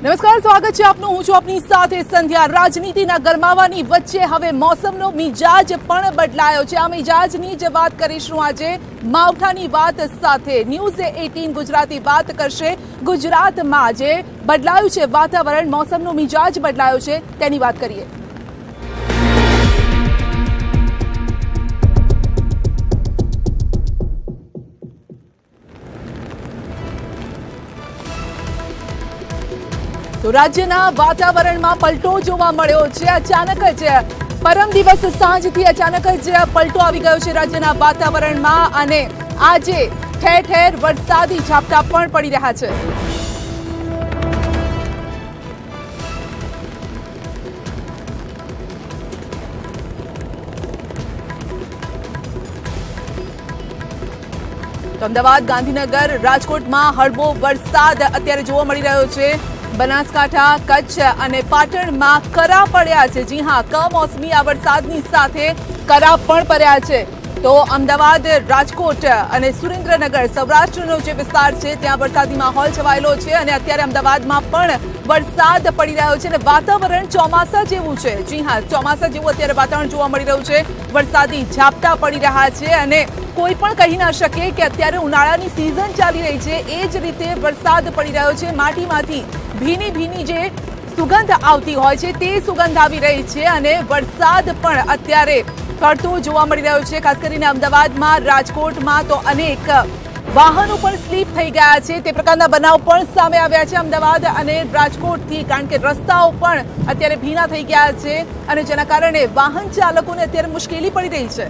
નમસ્કાર, સ્વાગત છે આપનું. હું છું આપની સાથે સંધ્યા. રાજનીતિના ગરમાવાની વચ્ચે હવે મોસમનો મિજાજ પણ બદલાયો છે. આ મિજાજની જ વાત કરીશું આજે માવઠાની વાત સાથે. ન્યૂઝ 18 ગુજરાતી વાત કરશે ગુજરાતમાં જે બદલાયું છે વાતાવરણ, મોસમનો મિજાજ બદલાયો છે તેની વાત કરીએ. તો રાજ્યના વાતાવરણમાં પલટો જોવા મળ્યો છે. અચાનક જ પરમ દિવસ સાંજથી અચાનક જ પલટો આવી ગયો છે રાજ્યના વાતાવરણમાં અને આજે ઠેર ઠેર વરસાદી ઝાપટા પણ પડી રહ્યા છે. અમદાવાદ, ગાંધીનગર, રાજકોટમાં હળવો વરસાદ અત્યારે જોવા મળી રહ્યો છે. બનાસકાંઠા, કચ્છ અને પાટણમાં કરા પડ્યા છે. જી હા, કમોસમી આ વરસાદની સાથે કરા પણ પડ્યા છે. તો અમદાવાદ, રાજકોટ અને સુરેન્દ્રનગર, સૌરાષ્ટ્રનો જે વિસ્તાર છે ત્યાં વરસાદી માહોલ છવાયેલો છે અને અત્યારે અમદાવાદમાં પણ વરસાદ પડી રહ્યો છે અને વાતાવરણ ચોમાસા જેવું છે. જી હા, ચોમાસા જેવું અત્યારે વાતાવરણ જોવા મળી રહ્યું છે. વરસાદી ઝાપટા પડી રહ્યા છે અને કોઈ પણ કહી ના શકે કે અત્યારે ઉનાળાની સિઝન ચાલી રહી છે એ જ રીતે વરસાદ પડી રહ્યો છે. માટીમાંથી ભીની ભીની જે સુગંધ આવતી હોય છે તે સુગંધ આવી રહી છે અને વરસાદ પણ અત્યારે પડતો જોવા મળી રહ્યો છે. ખાસ કરીને અમદાવાદમાં, રાજકોટમાં તો અનેક વાહનો પણ સ્લીપ થઈ ગયા છે. તે પ્રકારના બનાવ પણ સામે આવ્યા છે અમદાવાદ અને રાજકોટથી, કારણ કે રસ્તાઓ પણ અત્યારે ભીના થઈ ગયા છે અને જેના કારણે વાહન ચાલકોને અત્યારે મુશ્કેલી પડી રહી છે.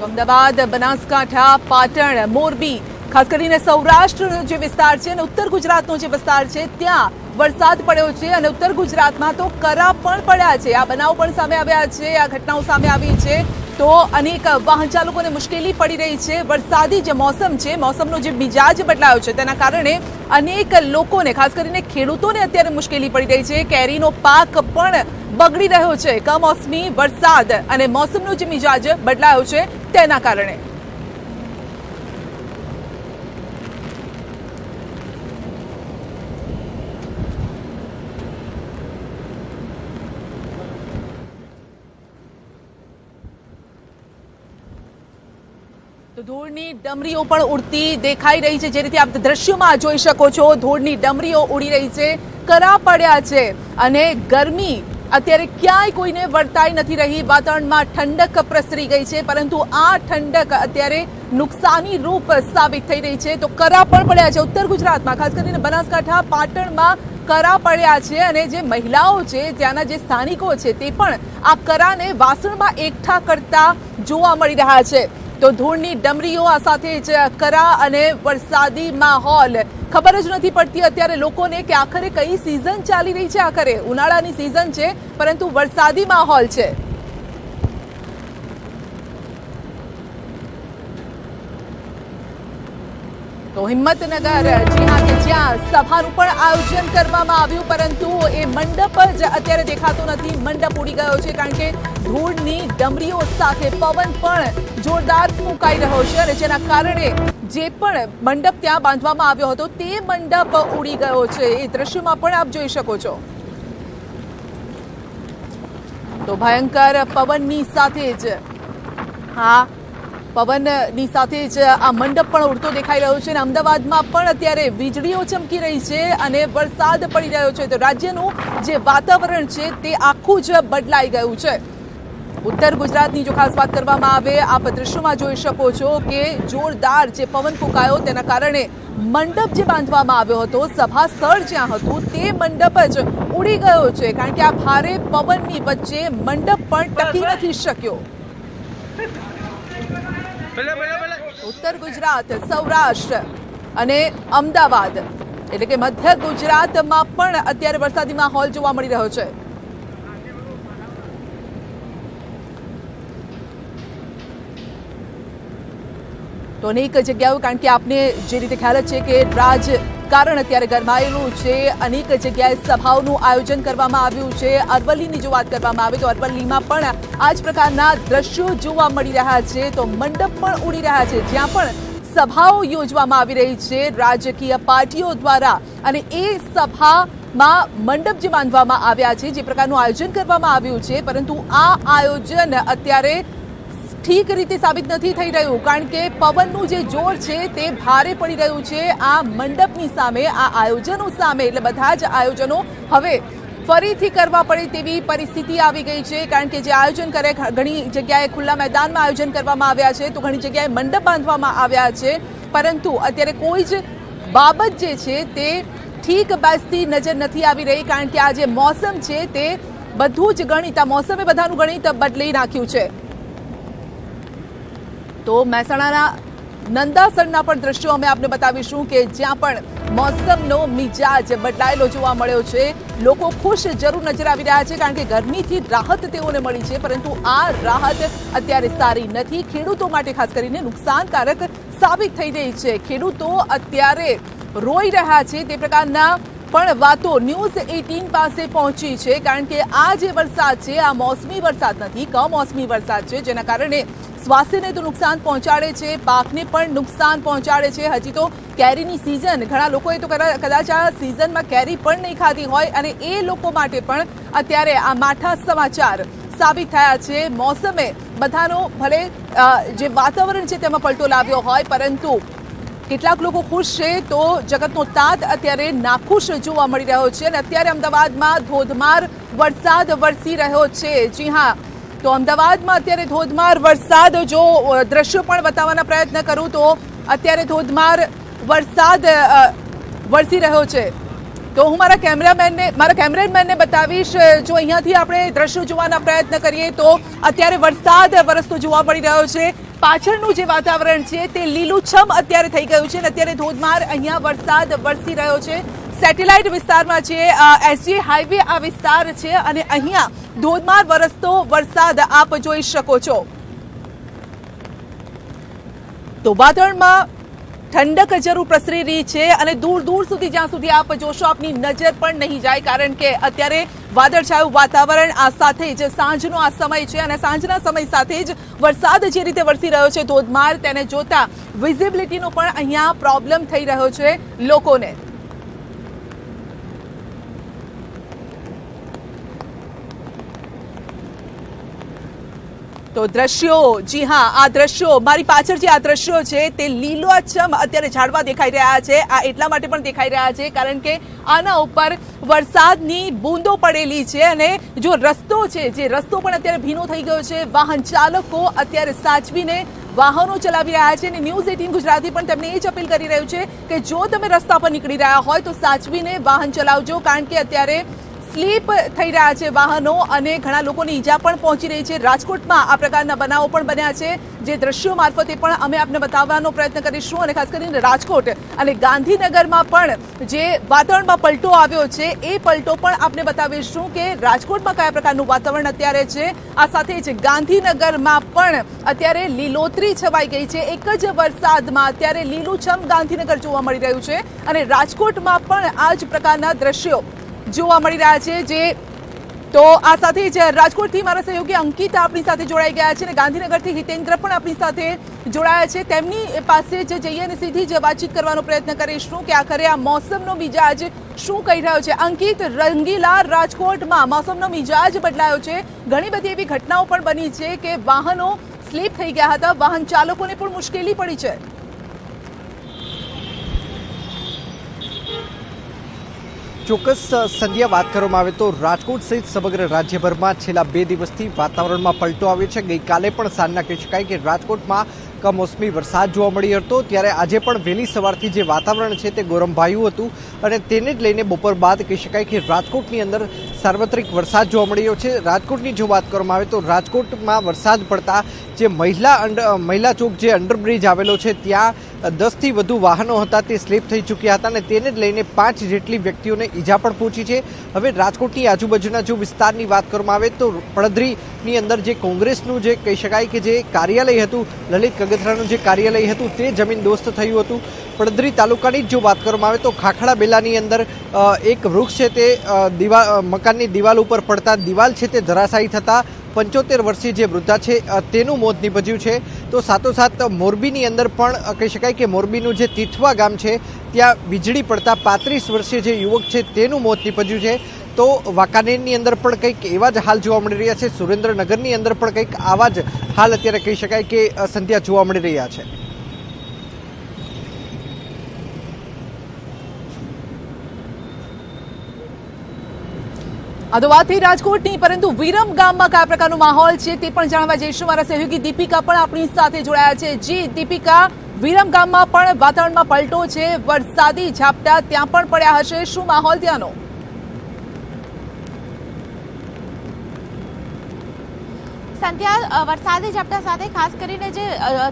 અમદાવાદ, બનાસકાંઠા, પાટણ, મોરબી, ખાસ કરીને સૌરાષ્ટ્રનો જે વિસ્તાર છે અને ઉત્તર ગુજરાતનો જે વિસ્તાર છે ત્યાં વરસાદ પડ્યો છે અને ઉત્તર ગુજરાતમાં તો કરા પણ પડ્યા છે. આ બનાવ પણ સામે આવ્યા છે, આ ઘટનાઓ સામે આવી છે. તો અનેક વાહન ચાલકોને મુશ્કેલી પડી રહી છે. વરસાદી જે મોસમ છે, મોસમનો જે મિજાજ બદલાયો છે તેના કારણે અનેક લોકોને, ખાસ કરીને ખેડૂતોને અત્યારે મુશ્કેલી પડી રહી છે. કેરીનો પાક પણ બગડી રહ્યો છે કમોસમી વરસાદ અને મોસમનો જે મિજાજ બદલાયો છે તેના કારણે. તો ધૂળની ડમરીઓ પણ ઉડતી દેખાઈ રહી છે. જે રીતે આપ દ્રશ્યોમાં જોઈ શકો છો, ધૂળની ડમરીઓ ઉડી રહી છે, કરા પડ્યા છે અને ગરમી અત્યારે ક્યાંય કોઈને વર્તાઈ નથી રહી. વાતાવરણમાં ઠંડક પ્રસરી ગઈ છે, પરંતુ આ ઠંડક અત્યારે નુકસાની રૂપ સાબિત થઈ રહી છે. તો કરા પણ પડ્યા છે ઉત્તર ગુજરાતમાં, ખાસ કરીને બનાસકાંઠા, પાટણમાં કરા પડ્યા છે અને જે મહિલાઓ છે, ત્યાંના જે સ્થાનિકો છે તે પણ આ કરાને વાસણમાં એકઠા કરતા જોવા મળી રહ્યા છે. તો ધૂળની ડમરીઓ, આ સાથે જ કરા અને વરસાદી માહોલ. ખબર જ નથી પડતી અત્યારે લોકોને કે આખરે કઈ સિઝન ચાલી રહી છે. આખરે ઉનાળાની સિઝન છે પરંતુ વરસાદી માહોલ છે. તો હિંમતનગર, જી હા, કે જ્યાં સભાનું પણ આયોજન કરવામાં આવ્યું પરંતુ એ મંડપ જ અત્યારે દેખાતો નથી. મંડપ ઉડી ગયો છે કારણ કે ધૂળની ડમરીઓ સાથે પવન પણ જોરદાર ફૂંકાઈ રહ્યો છે અને જેના કારણે જે પણ મંડપ ત્યાં બાંધવામાં આવ્યો હતો તે મંડપ ઉડી ગયો છે. એ દ્રશ્યમાં પણ આપ જોઈ શકો છો. તો ભયંકર પવનની સાથે જ પવનની સાથે જ આ મંડપ પણ ઉડતો દેખાઈ રહ્યો છે અને અમદાવાદમાં પણ અત્યારે વીજળીઓ ચમકી રહી છે અને વરસાદ પડી રહ્યો છે. તો રાજ્યનું જે વાતાવરણ છે તે આખું જ બદલાઈ ગયું છે. ઉત્તર ગુજરાતની જો ખાસ વાત કરવામાં આવે, આપ દ્રશ્યોમાં જોઈ શકો છો કે જોરદાર જે પવન ફૂંકાયો તેના કારણે મંડપ જે બાંધવામાં આવ્યો હતો, સભા સ્થળ જ્યાં હતું તે મંડપ જ ઉડી ગયો છે કારણ કે આ ભારે પવનની વચ્ચે મંડપ પણ ટકી નથી શક્યો. ઉત્તર ગુજરાત, સૌરાષ્ટ્ર અને અમદાવાદ એટલે કે મધ્ય ગુજરાતમાં પણ અત્યારે વરસાદી માહોલ જોવા મળી રહ્યો છે. તો અનેક જગ્યાઓ, કારણ કે આપને જે રીતે ખ્યાલ છે કે રાજકારણ અત્યારે ગરમાયેલું છે। અનેક જગ્યાએ સભાઓનું આયોજન કરવામાં આવ્યું છે। અરવલ્લીની જો વાત કરવામાં આવે તો અરવલ્લીમાં પણ આ જ પ્રકારના દ્રશ્યો જોવા મળી રહ્યા છે। તો મંડપ પણ ઉડી રહ્યા છે, જ્યાં પણ સભાઓ યોજવામાં આવી રહી છે રાજકીય પાર્ટીઓ દ્વારા, અને એ સભામાં મંડપ જે બાંધવામાં આવ્યા છે, જે પ્રકારનું આયોજન કરવામાં આવ્યું છે, પરંતુ આ આયોજન અત્યારે ઠીક રીતે સાબિત નથી થઈ રહ્યું, કારણ કે પવનનું જે જોર છે તે ભારે પડી રહ્યું છે આ મંડપની સામે, આ આયોજનો સામે। એટલે બધા જ આયોજનો હવે ફરીથી કરવા પડે તેવી પરિસ્થિતિ આવી ગઈ છે, કારણ કે જે આયોજન કરે, ઘણી જગ્યાએ ખુલ્લા મેદાનમાં આયોજન કરવામાં આવ્યા છે, તો ઘણી જગ્યાએ મંડપ બાંધવામાં આવ્યા છે, પરંતુ અત્યારે કોઈ જ બાબત જે છે તે ઠીક બેસતી નજર નથી આવી રહી, કારણ કે આ જે મોસમ છે તે બધું જ ગણિત, આ મોસમે બધાનું ગણિત બદલી નાખ્યું છે। તો મહેસાણાના નંદાસરના પણ દ્રશ્યો અમે આપને બતાવીશું કે જ્યાં પણ મોસમનો મિજાજ બદલાયેલો જોવા મળ્યો છે। લોકો ખુશ જરૂર નજર આવી રહ્યા છે, કારણ કે ગરમીથી રાહત તેઓને મળી છે, પરંતુ આ રાહત અત્યારે સારી નથી, ખેડૂતો માટે ખાસ કરીને નુકસાનકારક સાબિત થઈ રહી છે। ખેડૂતો અત્યારે રોઈ રહ્યા છે તે પ્રકારના પણ વાતો ન્યૂઝ 18 પાસે પહોંચી છે, કારણ કે આ જે વરસાદ છે આ મોસમી વરસાદ નથી, કમોસમી વરસાદ છે, જેના કારણે સ્વાસ્થ્યને તો નુકસાન પહોંચાડે છે, પાકને પણ નુકસાન પહોંચાડે છે। હજી તો કેરીની સિઝન, ઘણા લોકોએ તો કદાચ આ સિઝનમાં કેરી પણ નહીં ખાધી હોય, અને એ લોકો માટે પણ અત્યારે આ માઠા સમાચાર સાબિત થયા છે। મોસમે બધાનો ભલે જે વાતાવરણ છે તેમાં પલટો લાવ્યો હોય, પરંતુ કેટલાક લોકો ખુશ છે તો જગતનો તાત અત્યારે નાખુશ જોવા મળી રહ્યો છે, અને અત્યારે અમદાવાદમાં ધોધમાર વરસાદ વરસી રહ્યો છે। જી હા, તો અમદાવાદમાં અત્યારે ધોધમાર વરસાદ, જો દ્રશ્યો પણ બતાવવાના પ્રયત્ન કરું તો અત્યારે ધોધમાર વરસાદ વરસી રહ્યો છે। તો હું મારા કેમેરામેનને બતાવીશ, જો અહીંયાથી આપણે દ્રશ્યો જોવાના પ્રયત્ન કરીએ તો અત્યારે વરસાદ વરસતો જોવા મળી રહ્યો છે। પાછળનું જે વાતાવરણ છે તે લીલુંછમ અત્યારે થઈ ગયું છે, અને અત્યારે ધોધમાર અહીંયા વરસાદ વરસી રહ્યો છે। સેટેલાઇટ વિસ્તારમાં છે, એસજી હાઈવે આ વિસ્તાર છે, અને અહીંયા ધોધમાર વરસતો વરસાદ આપ જોઈ શકો છો। તો વાતાવરણમાં ઠંડક જરૂર પ્રસરી રહી છે, અને દૂર દૂર સુધી જ્યાં સુધી આપ જોશો આપની નજર પણ નહીં જાય, કારણ કે અત્યારે વાદળછાયું વાતાવરણ, આ સાથે જ સાંજનો આ સમય છે, અને સાંજના સમય સાથે જ વરસાદ જે રીતે વરસી રહ્યો છે ધોધમાર, તેને જોતા વિઝિબિલિટીનો પણ અહીંયા પ્રોબ્લેમ થઈ રહ્યો છે લોકોને। તો દ્રશ્યો, જી હા, આ દ્રશ્યો મારી પાછળ જે આ દ્રશ્યો છે તે લીલોછમ અત્યારે ઝાડવા દેખાઈ રહ્યા છે। આ એટલા માટે પણ દેખાઈ રહ્યા છે કારણ કે આના ઉપર વરસાદની બૂંદો પડેલી છે, અને જો રસ્તો છે, જે રસ્તો પણ અત્યારે ભીનો થઈ ગયો છે। વાહન ચાલકો અત્યારે સાચવીને વાહનો ચલાવી રહ્યા છે, અને ન્યૂઝ 18 ગુજરાતી પણ તેમને એ જ અપીલ કરી રહ્યું છે કે જો તમે રસ્તા પર નીકળી રહ્યા હોય તો સાચવીને વાહન ચલાવજો, કારણ કે અત્યારે સ્લીપ થઈ રહ્યા છે વાહનો, અને ઘણા લોકોને ઈજા પણ પહોંચી રહી છે। રાજકોટમાં આ પ્રકારના બનાવો પણ બન્યા છે, જે દ્રશ્યો મારફતે પણ અમે આપને બતાવવાનો પ્રયત્ન કરીશું, અને ખાસ કરીને રાજકોટ અને ગાંધીનગરમાં પણ જે વાતાવરણમાં પલટો આવ્યો છે એ પલટો પણ આપને બતાવીશું કે રાજકોટમાં કયા પ્રકારનું વાતાવરણ અત્યારે છે। આ સાથે જ ગાંધીનગરમાં પણ અત્યારે લીલોતરી છવાઈ ગઈ છે, એક જ વરસાદમાં અત્યારે લીલુંછમ ગાંધીનગર જોવા મળી રહ્યું છે, અને રાજકોટમાં પણ આ જ પ્રકારના દ્રશ્યો જોવા મળી રહ્યા છે। જે તો આ સાથે જ રાજકોટથી મારા સહયોગી અંકિત આપણી સાથે જોડાઈ ગયા છે, અને ગાંધીનગરથી હિતેન્દ્ર પણ આપણી સાથે જોડાયા છે। તેમની પાસે જ જઈએ અને સીધી જ વાતચીત કરવાનો પ્રયત્ન કરીશું કે આખરે આ મોસમનો મિજાજ શું કહી રહ્યો છે। અંકિત, રંગીલા રાજકોટમાં મોસમનો મિજાજ બદલાયો છે, ઘણી બધી એવી ઘટનાઓ પણ બની છે કે વાહનો સ્લીપ થઈ ગયા હતા, વાહન ચાલકોને પણ મુશ્કેલી પડી છે। ચોક્કસ સંધ્યા, વાત કરવામાં આવે તો રાજકોટ સહિત સમગ્ર રાજ્યભરમાં છેલ્લા 2 દિવસથી વાતાવરણમાં પલટો આવ્યો છે। ગઈકાલે પણ સાંજના કહી શકાય કે રાજકોટમાં કમોસમી વરસાદ જોવા મળ્યો હતો, ત્યારે આજે પણ વહેલી સવારથી જે વાતાવરણ છે તે ગરમાયું હતું, અને તેને જ લઈને બપોર બાદ કહી શકાય કે રાજકોટની અંદર સાર્વત્રિક વરસાદ જોવા મળ્યો છે। રાજકોટની જો વાત કરવામાં આવે તો રાજકોટમાં વરસાદ પડતા જે મહિલા ચોક જે અંડરબ્રિજ આવેલો છે ત્યાં 10 થી વધુ વાહનો હતા તે સ્લીપ થઈ ચૂક્યા હતા અને તેને જ લઈને 5 જેટલી વ્યક્તિઓને ઈજા પણ પહોંચી છે। હવે રાજકોટની આજુબાજુના જો વિસ્તારની વાત કરવામાં આવે તો પડદરીની અંદર જે કોંગ્રેસનું જે કહી શકાય કે જે કાર્યાલય હતું, લલિત કગથરાનું જે કાર્યાલય હતું તે જમીનદોસ્ત થયું હતું। પડદરી તાલુકાની જો વાત કરવામાં આવે તો ખાખડા બેલાની અંદર એક વૃક્ષ છે તે મકાનની દિવાલ ઉપર પડતા દિવાલ છે તે ધરાશાયી થતા 75 વર્ષીય જે વૃદ્ધા છે તેનું મોત નીપજ્યું છે। તો સાથોસાથ મોરબીની અંદર પણ કહી શકાય કે મોરબીનું જે તીથવા ગામ છે ત્યાં વીજળી પડતા 35 વર્ષીય જે યુવક છે તેનું મોત નીપજ્યું છે। તો વાંકાનેરની અંદર પણ કંઈક એવા જ હાલ જોવા મળી રહ્યા છે। સુરેન્દ્રનગરની અંદર પણ કંઈક આવા જ હાલ અત્યારે કહી શકાય કે સંધ્યા જોવા મળી રહ્યા છે। આ તો વાત થઈ રાજકોટની, પરંતુ વિરમ ગામમાં કયા પ્રકારનો માહોલ છે તે પણ જાણવા જઈશું। મારા સહયોગી દીપિકા પણ આપણી સાથે જોડાયા છે। જી દીપિકા, વિરમ ગામમાં પણ વાતાવરણમાં પલટો છે, વરસાદી ઝાપટા ત્યાં પણ પડ્યા હશે, શું માહોલ ત્યાંનો? સંધ્યા, વરસાદી ઝાપટા સાથે ખાસ કરીને જે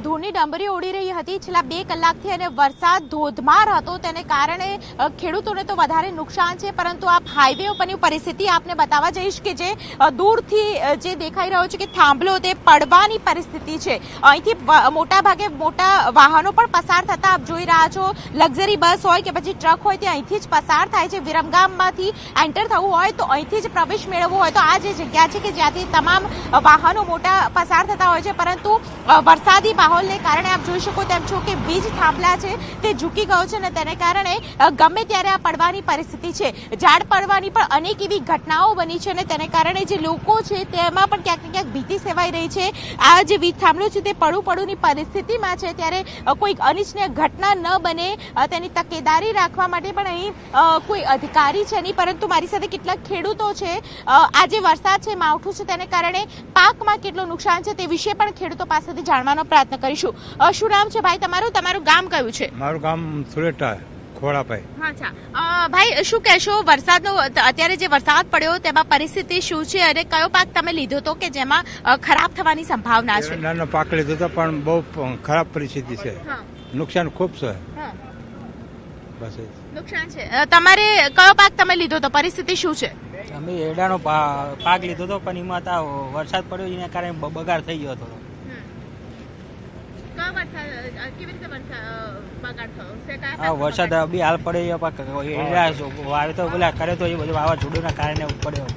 ધૂળની ડમરી ઉડી રહી હતી છેલ્લા 2 કલાકથી અને વરસાદ ધોધમાર હતો તેને કારણે ખેડૂતોને તો વધારે નુકસાન છે, પરંતુ આ હાઈવે ઉપરની પરિસ્થિતિ આપને બતાવવા જઈશ કે જે દૂરથી જે દેખાઈ રહ્યો છે કે થાંભલો તે પડવાની પરિસ્થિતિ છે। અહીંથી મોટા ભાગે મોટા વાહનો પણ પસાર થતા આપ જોઈ રહ્યા છો। લક્ઝરી બસ હોય કે પછી ટ્રક હોય તે અહીંથી જ પસાર થાય છે। વિરમગામમાંથી એન્ટર થવું હોય તો અહીંથી જ પ્રવેશ મેળવવો હોય તો આ જે જગ્યા છે કે જ્યાંથી તમામ વાહનો મોટા પસાર થતા હોય છે, પરંતુ વરસાદી માહોલને કારણે આપ જોઈ શકો તેમ છો કે વીજ થાંભલા છે તે ઝૂકી ગયો છે અને તેને કારણે ગમે ત્યારે આ પડવાની પરિસ્થિતિ છે। ઝાડ પડવાની પણ અનેક એવી ઘટનાઓ બની છે અને તેને કારણે જે લોકો છે તેમાં પણ ક્યાંક ને ક્યાંક ભીતિ સેવાઈ રહી છે। આ જે વીજ થાંભલો છે તે પડુની પરિસ્થિતિમાં છે, ત્યારે કોઈક અનિચ્છનીય ઘટના ન બને તેની તકેદારી રાખવા માટે પણ અહીં કોઈ અધિકારી છે નહીં, પરંતુ મારી સાથે કેટલાક ખેડૂતો છે। આ જે વરસાદ છે, માવઠું છે, તેને કારણે પાકમાં કેટલું નુકસાન છે તે વિશે પણ ખેડૂતો પાસેથી જાણવાનો પ્રયત્ન કરીશું। શું નામ છે ભાઈ તમારું? તમારું ગામ કયું છે? મારું ગામ સુરેટા ખોડાભાઈ। અચ્છા ભાઈ, શું કહેશો વરસાદનો અત્યારે જે વરસાદ પડ્યો તેમાં પરિસ્થિતિ શું છે અને કયો પાક તમે લીધો હતો કે જેમાં ખરાબ થવાની સંભાવના છે? નાનો પાક લીધો હતો પણ બહુ ખરાબ પરિસ્થિતિ છે, નુકસાન ખૂબ છે। બસ નુકસાન છે। તમારે કયો પાક તમે લીધો હતો, પરિસ્થિતિ શું છે? અમે એડાનો પાક લીધો હતો પણ એમાં વરસાદ પડ્યો એના કારણે બગાડ થઈ ગયો હતો। વરસાદ બી હાલ પડે વાવે તો પેલા કરે તો એ બધું વાવાઝોડુંના કારણે પડ્યો।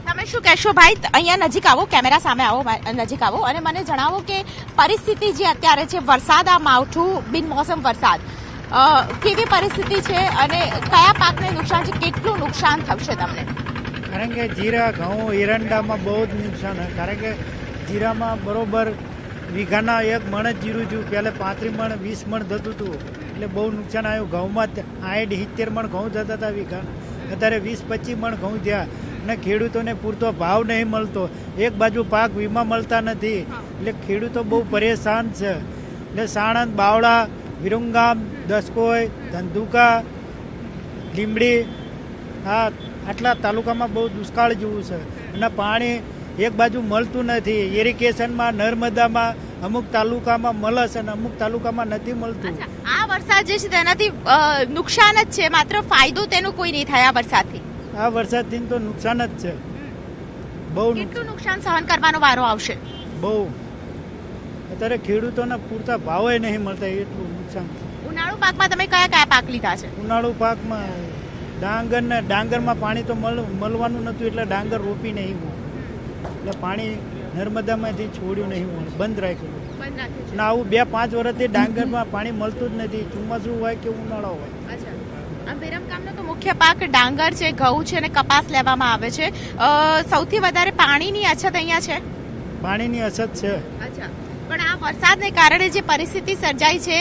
તમે શું કહેશો ભાઈ? અહીંયા નજીક આવો, કેમેરા સામે આવો, નજીક આવો અને મને જણાવો કે પરિસ્થિતિ જે અત્યારે છે, વરસાદ, આ માવઠું, બિનમોસમ વરસાદ, કેવી પરિસ્થિતિ છે અને કયા પાકને નુકસાન છે, કેટલું નુકસાન થશે તમને? કારણ કે જીરા, ઘઉં, એરંડામાં બહુ જ નુકસાન હોય, કારણ કે જીરામાં બરોબર વીઘાના 1 મણ જ જીરું થયું, પહેલાં 35 મણ 20 મણ થતું હતું, એટલે બહુ નુકસાન આવ્યું। ઘઉંમાં 60-70 મણ ઘઉં થતા હતા વીઘાના, અત્યારે 20-25 મણ ઘઉં થયા અને ખેડૂતોને પૂરતો ભાવ નહીં મળતો। એક બાજુ પાક વીમા મળતા નથી, એટલે ખેડૂતો બહુ પરેશાન છે। એટલે સાણંદ, બાવળા, વિરમગામ, દસકોઈ, ધંધુકા, લીંબડી, આટલા તાલુકામાં બહુ દુષ્કાળ જેવું છે અને પાણી એક બાજુ મળતું નથી। ઇરિગેશનમાં નર્મદામાં અમુક તાલુકામાં મળે છે અને અમુક તાલુકામાં નથી મળતું। આ વરસાદ જે છે તેનાથી નુકસાન જ છે, માત્ર ફાયદો તેનો કોઈ નહીં થાય આ વરસાદથી? આ વરસાદથી તો નુકસાન જ છે, બહુ। કેટલું નુકસાન સહન કરવાનો વારો આવશે? બહુ। અત્યારે ખેડૂતોને પૂરતા ભાવે નહીં મળતા, એટલું નુકસાન છે। ઉનાળુ પાકમાં તમે કયા કયા પાક લીધા છે? ઉનાળુ પાકમાં ડાંગરમાં પાણી તો મળવાનું નતું, એટલે ડાંગર રોપી નહીં હોય, એટલે પાણી નર્મદામાંથી છોડ્યું નહીં, બંધ રાખ્યું। અને આવું 2-5 વર્ષથી ડાંગરમાં પાણી મળતું જ નથી, ચોમાસું હોય કે ઉનાળો હોય। વિરમગામનો તો મુખ્ય પાક ડાંગર છે, ઘઉં છે અને કપાસ લેવામાં આવે છે। સૌથી વધારે પાણીની અછત અહીંયા છે? પાણીની અછત છે। પણ આ વરસાદને કારણે જે પરિસ્થિતિ સર્જાઈ છે,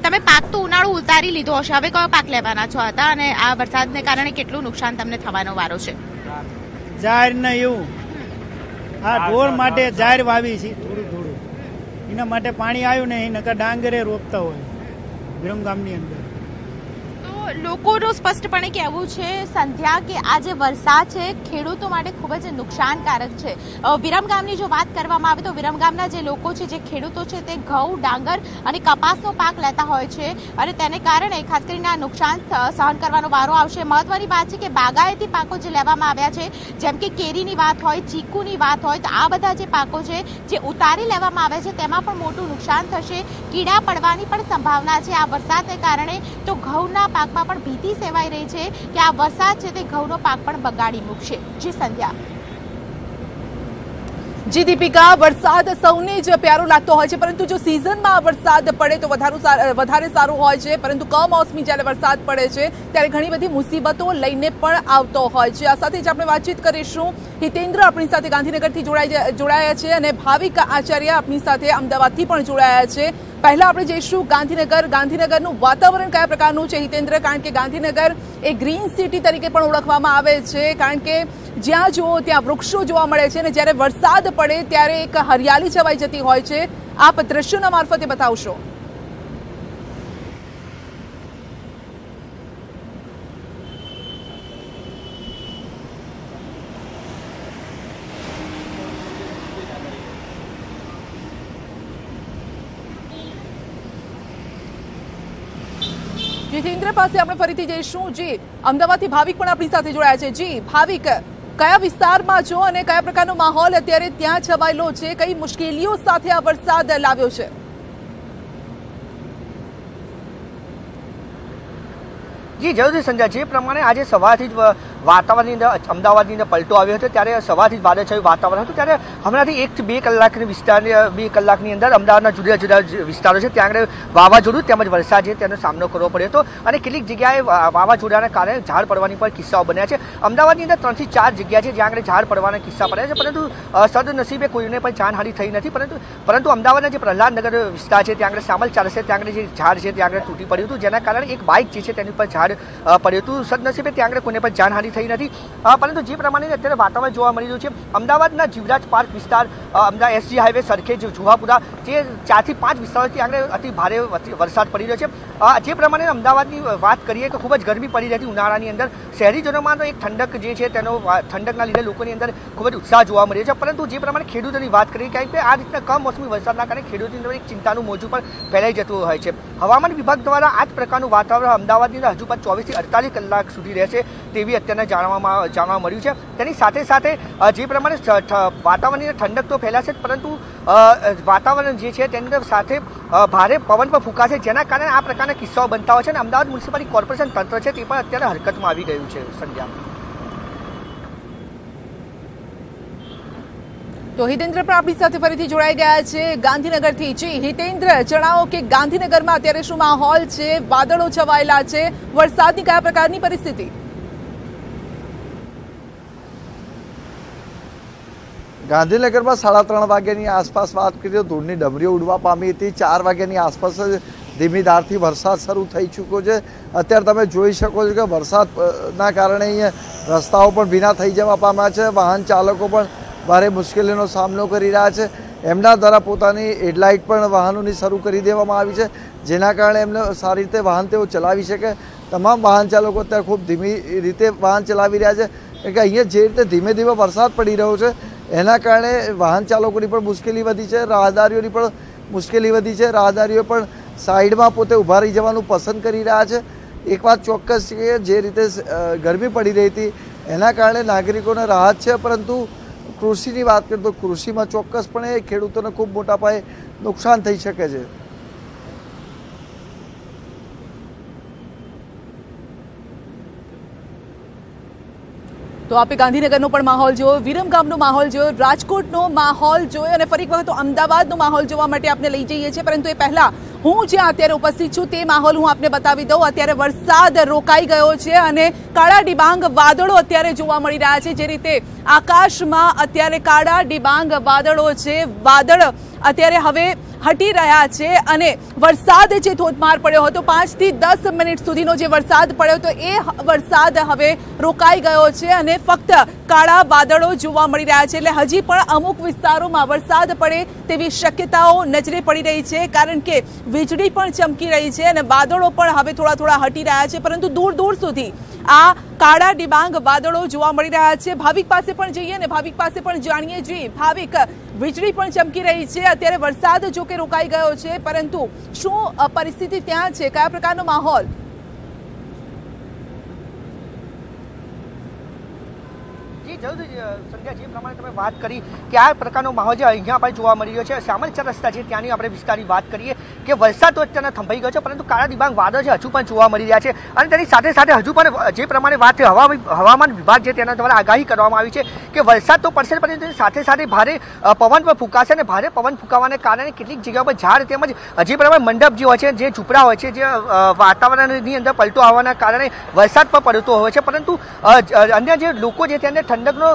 તમે પાક તો ઉનાળુ ઉતારી લીધો હશે, હવે કયો પાક લેવાના છો હતા અને આ વરસાદને કારણે કેટલું નુકસાન તમને થવાનો વારો છે? જાહેર ને એવું, આ ઢોર માટે જાહેર વાવી છે થોડું, એના માટે પાણી આવ્યું નહીં, નકર ડાંગરે રોપતા હોય વિરમગામની અંદર। તો લોકોનું સ્પષ્ટપણે કહેવું છે સંધ્યા કે આ જે વરસાદ છે ખેડૂતો માટે ખૂબ જ નુકસાનકારક છે. વિરમગામની જો વાત કરવામાં આવે તો વિરમગામના જે લોકો છે, જે ખેડૂતો છે, તે ઘઉં, ડાંગર અને કપાસનો પાક લેતા હોય છે અને તેને કારણે ખાસ કરીને આ નુકસાન સહન કરવાનો વારો આવશે. મહત્વની વાત છે કે બાગાયતી પાકો જે લેવામાં આવ્યા છે, જેમ કે કેરીની વાત હોય, ચીકુની વાત હોય, તો આ બધા જે પાકો છે જે ઉતારી લેવામાં આવ્યા છે તેમાં પણ મોટું નુકસાન થશે. કીડા પડવાની પણ સંભાવના છે આ વરસાદને કારણે. તો ઘઉંના પાકમાં પણ ભીતિ સેવાઈ રહી છે કે આ વરસાદ છે તે ઘઉંનો પાક પણ બગાડી મૂકશે. જી સંધ્યા. જી દીપિકા, વરસાદ સૌને જ પ્યારો લાગતો હોય છે, પરંતુ જો સિઝનમાં વરસાદ પડે તો વધારે સારું હોય છે, પરંતુ કમોસમી જ્યારે વરસાદ પડે છે ત્યારે ઘણી બધી મુસીબતો લઈને પણ આવતો હોય છે. આ સાથે જ આપણે વાતચીત કરીશું. હિતેન્દ્ર આપણી સાથે ગાંધીનગરથી જોડાયા છે અને ભાવિક આચાર્ય આપણી સાથે અમદાવાદથી પણ જોડાયા છે. પહેલા આપણે જઈશું ગાંધીનગરનું વાતાવરણ કયા પ્રકારનું છે હિતેન્દ્ર? કારણ કે ગાંધીનગર એ ગ્રીન સિટી તરીકે પણ ઓળખવામાં આવે છે, કારણ કે જ્યાં જુઓ ત્યાં વૃક્ષો જોવા મળે છે અને જ્યારે વરસાદ પડે ત્યારે એક હરિયાળી છવાઈ જતી હોય છે. આપ દ્રશ્યોના મારફતે બતાવશો. જીતેન્દ્ર પાસે આપણે ફરીથી જઈશું. જી, અમદાવાદથી ભાવિક પણ આપણી સાથે જોડાયા છે. જી ભાવિક, કયા વિસ્તારમાં છો અને કયા પ્રકારનો માહોલ અત્યારે ત્યાં છવાયેલો છે? કઈ મુશ્કેલીઓ સાથે આ વરસાદ લાવ્યો છે? જી જરૂરથી સંજય, જે પ્રમાણે આજે સવારથી જ વાતાવરણની અંદર અમદાવાદની અંદર પલટો આવ્યો હતો, ત્યારે સવારથી જ વાદળછાયું વાતાવરણ હતું. ત્યારે હમણાંથી 1 થી 2 કલાકની અંદર અમદાવાદના જુદા જુદા વિસ્તારો છે ત્યાં આગળ વાવાઝોડું તેમજ વરસાદ છે તેનો સામનો કરવો પડ્યો હતો અને કેટલીક જગ્યાએ વાવાઝોડાના કારણે ઝાડ પડવાની પણ કિસ્સાઓ બન્યા છે. અમદાવાદની અંદર 3 થી 4 જગ્યા છે જ્યાં આગળ ઝાડ પડવાના કિસ્સા પડ્યા છે, પરંતુ સદનસીબે કોઈને પણ જાનહાનિ થઈ નથી. પરંતુ અમદાવાદના જે પ્રહલાદનગર વિસ્તાર છે ત્યાં આગળ સામલ ચાલશે, ત્યાં આગળ જે ઝાડ છે ત્યાં આગળ તૂટી પડ્યું હતું, જેના કારણે એક બાઇક જે છે તેની ઉપર ઝાડ પડ્યું હતું. સદનસીબે ત્યાં આગળ કોઈને પણ જાનહાનિ થઈ નથી. પરંતુ જે પ્રમાણે અત્યારે વાતાવરણ જોવા મળી રહ્યું છે, અમદાવાદના જીવરાજ પાર્ક વિસ્તાર, અમદાવાદ SG હાઈવે, સરખેજ, જુહાપુરા, જે 4 થી 5 વિસ્તારો ત્યાં આગળ અતિ ભારે વરસાદ પડી રહ્યો છે. જે પ્રમાણે અમદાવાદની વાત કરીએ કે ખૂબ જ ગરમી પડી રહી હતી ઉનાળાની અંદર. શહેરીજનોમાં તો એક ઠંડક જે છે તેનો ઠંડકના લીધે લોકોની અંદર ખૂબ જ ઉત્સાહ જોવા મળ્યો છે. પરંતુ જે પ્રમાણે ખેડૂતોની વાત કરીએ, કારણ કે આ રીતના કમોસમી વરસાદના કારણે ખેડૂતોની અંદર એક ચિંતાનું મોજું પણ ફેલાઈ જતું હોય છે. હવામાન વિભાગ દ્વારા આ જ પ્રકારનું વાતાવરણ અમદાવાદની અંદર હજુ પણ 24 થી 48 કલાક સુધી રહેશે તેવી અત્યારે જાણવા મળ્યું છે. તેની સાથે સાથે જે પ્રમાણે વાતાવરણની ઠંડક તો ફેલાશે જ, પરંતુ વાતાવરણ જે છે તેની સાથે ભારે પવન પણ ફૂંકાશે, જેના કારણે આ પ્રકારના કિસ્સાઓ બનતા હોય છે અને અમદાવાદ મ્યુનિસિપાલિટી કોર્પોરેશન તંત્ર છે તે પણ અત્યારે હરકતમાં આવી ગયું છે. સંજ્ઞા. તો હિતેન્દ્ર પણ આપણી સાથે ફરીથી જોડાઈ ગયા છે ગાંધીનગરથી. જી હિતેન્દ્ર, જણાવો કે ગાંધીનગરમાં અત્યારે શું માહોલ છે? વાદળો છવાયેલા છે, વરસાદની કયા પ્રકારની પરિસ્થિતિ? ગાંધીનગરમાં 3:30 વાગ્યાની આસપાસ વાત કરીએ તો ધૂળની ડમરીઓ ઉડવા પામી હતી. 4 વાગ્યાની આસપાસ જ ધીમી ધારથી વરસાદ શરૂ થઈ ચૂક્યો છે. અત્યારે તમે જોઈ શકો છો કે વરસાદના કારણે અહીંયા રસ્તાઓ પણ ભીના થઈ જવા પામ્યા છે. વાહન ચાલકો પણ ભારે મુશ્કેલીનો સામનો કરી રહ્યા છે. એમના દ્વારા પોતાની હેડલાઇટ પણ વાહનોની શરૂ કરી દેવામાં આવી છે, જેના કારણે એમને સારી રીતે વાહન તેઓ ચલાવી શકે. તમામ વાહન ચાલકો અત્યારે ખૂબ ધીમી રીતે વાહન ચલાવી રહ્યા છે, કારણ કે અહીંયા જે રીતે ધીમે ધીમે વરસાદ પડી રહ્યો છે એના કારણે વાહન ચાલકોની પણ મુશ્કેલી વધી છે, રાહદારીઓની પણ મુશ્કેલી વધી છે. રાહદારીઓ પણ સાઈડમાં પોતે ઊભા રહી જવાનું પસંદ કરી રહ્યા છે. એક વાત ચોક્કસ છે કે જે રીતે ગરમી પડી રહી હતી એના કારણે નાગરિકોને રાહત છે, પરંતુ કૃષિની વાત કરીએ તો કૃષિમાં ચોક્કસપણે ખેડૂતોને ખૂબ મોટા પાયે નુકસાન થઈ શકે છે. તો આપે ગાંધીનગરનો પણ માહોલ જોયો, વિરમગામનો માહોલ જોયો, રાજકોટનો માહોલ જોયો અને ફરી વખત અમદાવાદનો માહોલ જોવા માટે આપણે લઈ જઈએ છીએ. પરંતુ એ પહેલા હું જ્યાં અત્યારે ઉપસ્થિત છું તે માહોલ હું આપને બતાવી દઉં. અત્યારે વરસાદ રોકાઈ ગયો છે અને કાળા ડિબાંગ વાદળો અત્યારે જોવા મળી રહ્યા છે. જે રીતે આકાશમાં અત્યારે કાળા ડિબાંગ વાદળો છે, વાદળ અત્યારે હવે હટી રહ્યા છે અને વરસાદ જે ધોધમાર પડ્યો હતો 5 થી 10 મિનિટ સુધીનો જે વરસાદ પડ્યો હતો એ વરસાદ હવે રોકાઈ ગયો છે અને ફક્ત કાળા વાદળો જોવા મળી રહ્યા છે. એટલે હજી પણ અમુક વિસ્તારોમાં વરસાદ પડે તેવી શક્યતાઓ નજરે પડી રહી છે, કારણ કે વીજળી પણ ચમકી રહી છે અને વાદળો પણ હવે થોડા થોડા હટી રહ્યા છે, પરંતુ દૂર દૂર સુધી આ કાળા ડિબાંગ વાદળો જોવા મળી રહ્યા છે. ભાવિક પાસે પણ જઈએ ને ભાવિક પાસે પણ જાણીએ છીએ. ભાવિક, વીજળી પણ ચમકી રહી છે, અત્યારે વરસાદ જો કે રોકાઈ ગયો છે, પરંતુ શું પરિસ્થિતિ ત્યાં છે, કયા પ્રકારનો માહોલ? સંધ્યા, જે પ્રમાણે તમે વાત કરી કે આ પ્રકારનો માહોલ જે અહીંયા આપણે જોવા મળી રહ્યો છે, સામાન્ય રસ્તા છે ત્યાંની આપણે વિસ્તારની વાત કરીએ કે વરસાદ તો અત્યારે થંભાઈ ગયો છે, પરંતુ કાળા ડિબાંગ વાદળ છે હજુ પણ જોવા મળી રહ્યા છે. અને તેની સાથે સાથે હજુ પણ જે પ્રમાણે વાત હવામાન વિભાગ છે તેના દ્વારા આગાહી કરવામાં આવી છે કે વરસાદ તો પડશે, પરંતુ તેની સાથે સાથે ભારે પવન પણ ફૂંકાશે અને ભારે પવન ફૂંકાવાને કારણે કેટલીક જગ્યાઓ પર ઝાડ તેમજ જે પ્રમાણે મંડપ જે હોય છે, જે ઝૂંપડા હોય છે, જે વાતાવરણની અંદર પલટો આવવાના કારણે વરસાદ પણ પડતો હોય છે, પરંતુ અન્ય જે લોકો છે તેને ઠંડકનો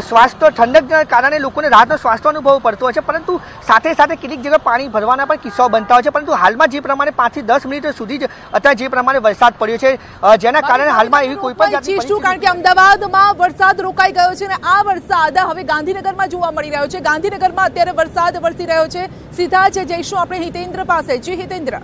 શ્વાસ તો ઠંડકના કારણે લોકોને રાહતનો શ્વાસનો અનુભવ પડતો હોય છે, પરંતુ સાથે સાથે કેટલીક જગ્યાએ પાણી ભરવાના પણ કિસ્સાઓ બનતા હોય છે. પરંતુ હાલમાં જે પ્રમાણે 5 થી 10 મિનિટ સુધી જ અત્યારે જે પ્રમાણે વરસાદ પડ્યો છે, જેના કારણે હાલમાં એવી કોઈ પણ જાતની, કારણ કે અમદાવાદમાં વરસાદ રોકાઈ ગયો છે અને આ વરસાદ હવે ગાંધીનગરમાં જોવા મળી રહ્યો છે. ગાંધીનગરમાં અત્યારે વરસાદ વરસી રહ્યો છે. સીધા જ જઈશું આપણે હિતેન્દ્ર પાસે. જી હિતેન્દ્ર.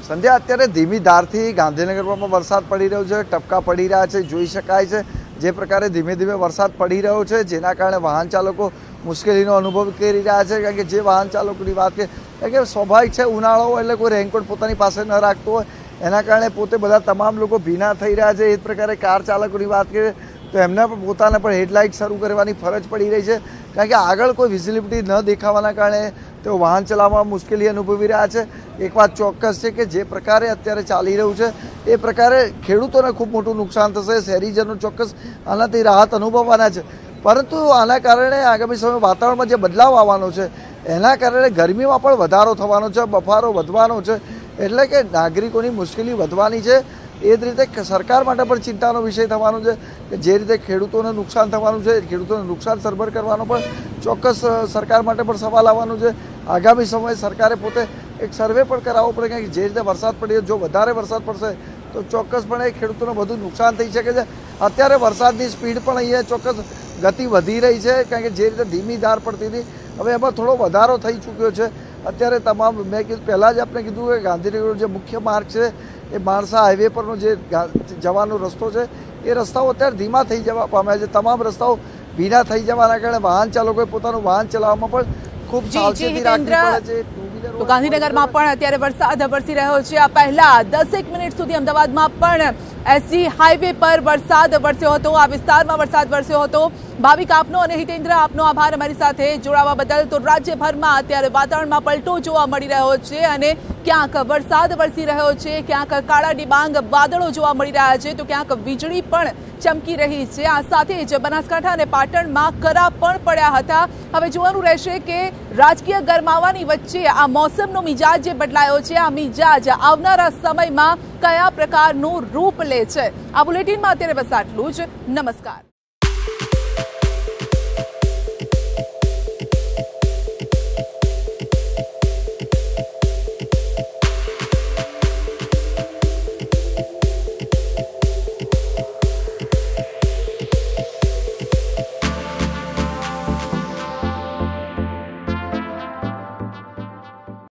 સંધ્યા, અત્યારે ધીમી ધારથી ગાંધીનગરમાં વરસાદ પડી રહ્યો છે, ટપકા પડી રહ્યા છે, જોઈ શકાય છે જે પ્રકારે ધીમે ધીમે વરસાદ પડી રહ્યો છે, જેના કારણે વાહન ચાલકો મુશ્કેલીનો અનુભવ કરી રહ્યા છે. કારણ કે જે વાહન ચાલકોની વાત કે સ્વાભાવિક છે, ઉનાળો હોય એટલે કોઈ રેનકોટ પોતાની પાસે ન રાખતો હોય, એના કારણે પોતે બધા તમામ લોકો ભીના થઈ રહ્યા છે. એ જ પ્રકારે કાર ચાલકોની વાત કરીએ તો એમને પણ પોતાને પણ હેડલાઇટ શરૂ કરવાની ફરજ પડી રહી છે, કારણ કે આગળ કોઈ વિઝિબિલિટી ન દેખાવાના કારણે તેઓ વાહન ચલાવવામાં મુશ્કેલી અનુભવી રહ્યા છે. એક વાત ચોક્કસ છે કે જે પ્રકારે અત્યારે ચાલી રહ્યું છે એ પ્રકારે ખેડૂતોને ખૂબ મોટું નુકસાન થશે, શહેરીજનો ચોક્કસ આનાથી રાહત અનુભવવાના છે, પરંતુ આના કારણે આગામી સમયમાં વાતાવરણમાં જે બદલાવ આવવાનો છે એના કારણે ગરમીમાં પણ વધારો થવાનો છે, બફારો વધવાનો છે, એટલે કે નાગરિકોની મુશ્કેલી વધવાની છે. એ જ રીતે સરકાર માટે પણ ચિંતાનો વિષય થવાનો છે કે જે રીતે ખેડૂતોને નુકસાન થવાનું છે, ખેડૂતોને નુકસાન સરભર કરવાનો પણ ચોક્કસ સરકાર માટે પણ સવાલ આવવાનો છે. આગામી સમયે સરકારે પોતે એક સર્વે પણ કરાવવો પડે કે જે રીતે વરસાદ પડે, જો વધારે વરસાદ પડશે તો ચોક્કસપણે ખેડૂતોને વધુ નુકસાન થઈ શકે છે. અત્યારે વરસાદની સ્પીડ પણ અહીંયા ચોક્કસ ગતિ વધી રહી છે, કારણ કે જે રીતે ધીમી ધાર પડતી હતી હવે એમાં થોડો વધારો થઈ ચૂક્યો છે. અત્યારે તમામ મેં પહેલાં જ આપણે કીધું કે ગાંધીનગરનો જે મુખ્ય માર્ગ છે એ માણસા હાઈવે પરનો જે જવાનો રસ્તો છે એ રસ્તાઓ અત્યારે ધીમા થઈ જવા પામ્યા છે. તમામ રસ્તાઓ ભીના થઈ જવાના કારણે વાહન ચાલકોએ પોતાનું વાહન ચલાવવામાં પણ ખૂબ સાવચેતી રાખવી પડે છે. તો ગાંધીનગરમાં પણ અત્યારે વરસાદ વરસી રહ્યો છે. આ પહેલા 10 મિનિટ સુધી અમદાવાદમાં પણ એસજી હાઈવે પર વરસાદ વરસ્યો હતો, આ વિસ્તારમાં વરસાદ વરસ્યો હતો. ભાવિક, આપનો અને હિતેન્દ્ર આપનો આભાર અમારી સાથે જોડાવા બદલ. તો રાજ્યભરમાં અત્યારે વાતાવરણમાં પલટો જોવા મળી રહ્યો છે અને ક્યાંક વરસાદ વરસી રહ્યો છે, ક્યાંક કાળા ડિબાંગ વાદળો જોવા મળી રહ્યા છે, તો ક્યાંક વીજળી પણ ચમકી રહી છે. આ સાથે જ બનાસકાંઠા અને પાટણમાં કરા પણ પડ્યા હતા. હવે જોવાનું રહેશે કે રાજકીય ગરમાવાની વચ્ચે આ મોસમનો મિજાજ જે બદલાયો છે, આ મિજાજ આવનારા સમયમાં કયા પ્રકારનું રૂપ લે છે. આ બુલેટિનમાં અત્યારે બસ આટલું જ. નમસ્કાર.